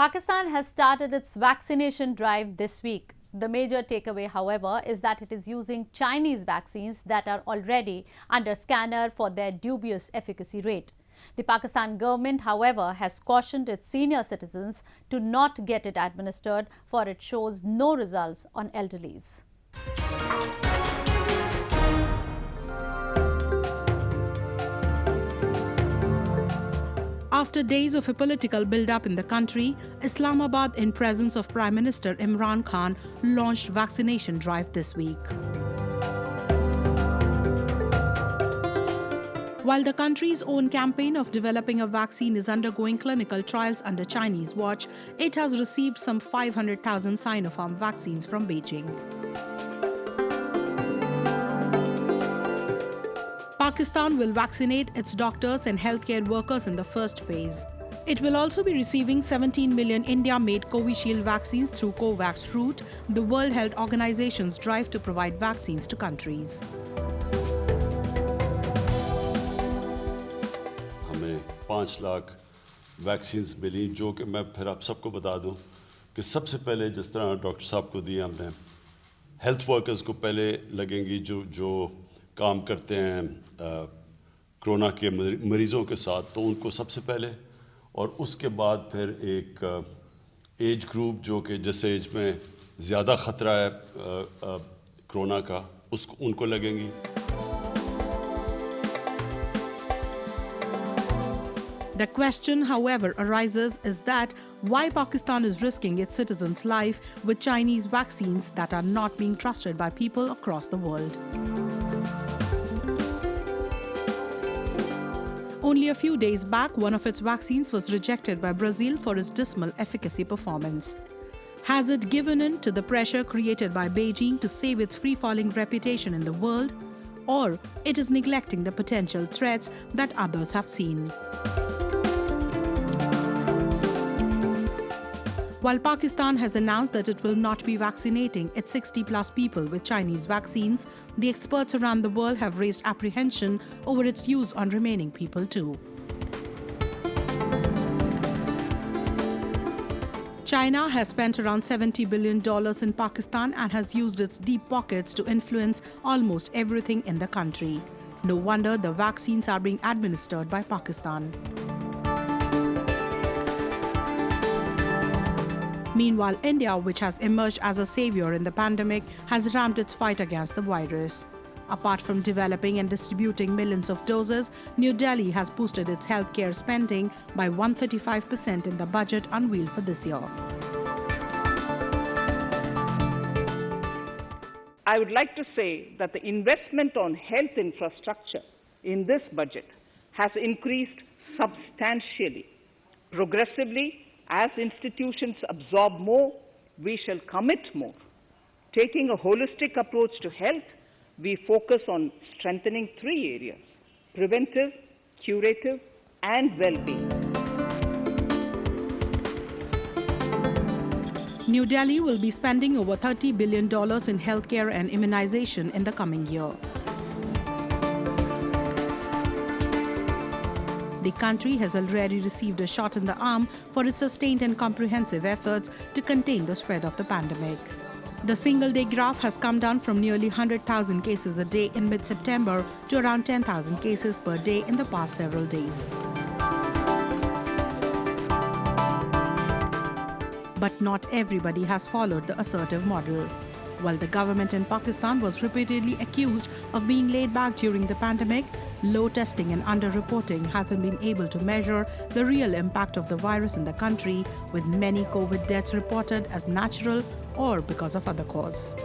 Pakistan has started its vaccination drive this week. The major takeaway, however, is that it is using Chinese vaccines that are already under scanner for their dubious efficacy rate. The Pakistan government, however, has cautioned its senior citizens to not get it administered, for it shows no results on elderlies. After days of a political build-up in the country, Islamabad, in presence of Prime Minister Imran Khan, launched vaccination drive this week. While the country's own campaign of developing a vaccine is undergoing clinical trials under Chinese watch, it has received some 500,000 Sinopharm vaccines from Beijing. Pakistan will vaccinate its doctors and healthcare workers in the first phase. It will also be receiving 17 million India-made Covishield vaccines through COVAX route, the World Health Organization's drive to provide vaccines to countries. हमें 5 lakh vaccines मिली, जो कि मैं फिर आप सबको बता दूं कि सबसे पहले जिस तरह डॉक्टर साहब को दिए हमने, हेल्थ वर्कर्स को पहले लगेंगी जो काम करते हैं कोरोना के मरीज़ों के साथ, तो उनको सबसे पहले, और उसके बाद फिर एक एज ग्रुप जो कि जिस एज में ज़्यादा ख़तरा है कोरोना का, उनको लगेंगी. The question, however, arises is that why Pakistan is risking its citizens' life with Chinese vaccines that are not being trusted by people across the world. Only a few days back, one of its vaccines was rejected by Brazil for its dismal efficacy performance. Has it given in to the pressure created by Beijing to save its free-falling reputation in the world? Or it is neglecting the potential threats that others have seen? While Pakistan has announced that it will not be vaccinating its 60-plus people with Chinese vaccines, the experts around the world have raised apprehension over its use on remaining people too. China has spent around $70 billion in Pakistan and has used its deep pockets to influence almost everything in the country. No wonder the vaccines are being administered by Pakistan. Meanwhile, India, which has emerged as a savior in the pandemic, has ramped its fight against the virus. Apart from developing and distributing millions of doses, New Delhi has boosted its healthcare spending by 135% in the budget unveiled for this year. I would like to say that the investment on health infrastructure in this budget has increased substantially. Progressively, as institutions absorb more, we shall commit more. Taking a holistic approach to health, we focus on strengthening 3 areas: preventive, curative, and well-being. New Delhi will be spending over $30 billion in healthcare and immunization in the coming year. The country has already received a shot in the arm for its sustained and comprehensive efforts to contain the spread of the pandemic. The single-day graph has come down from nearly 100,000 cases a day in mid-September to around 10,000 cases per day in the past several days. But not everybody has followed the assertive model. While the government in Pakistan was repeatedly accused of being laid back during the pandemic, low testing and under-reporting hasn't been able to measure the real impact of the virus in the country, with many COVID deaths reported as natural or because of other cause.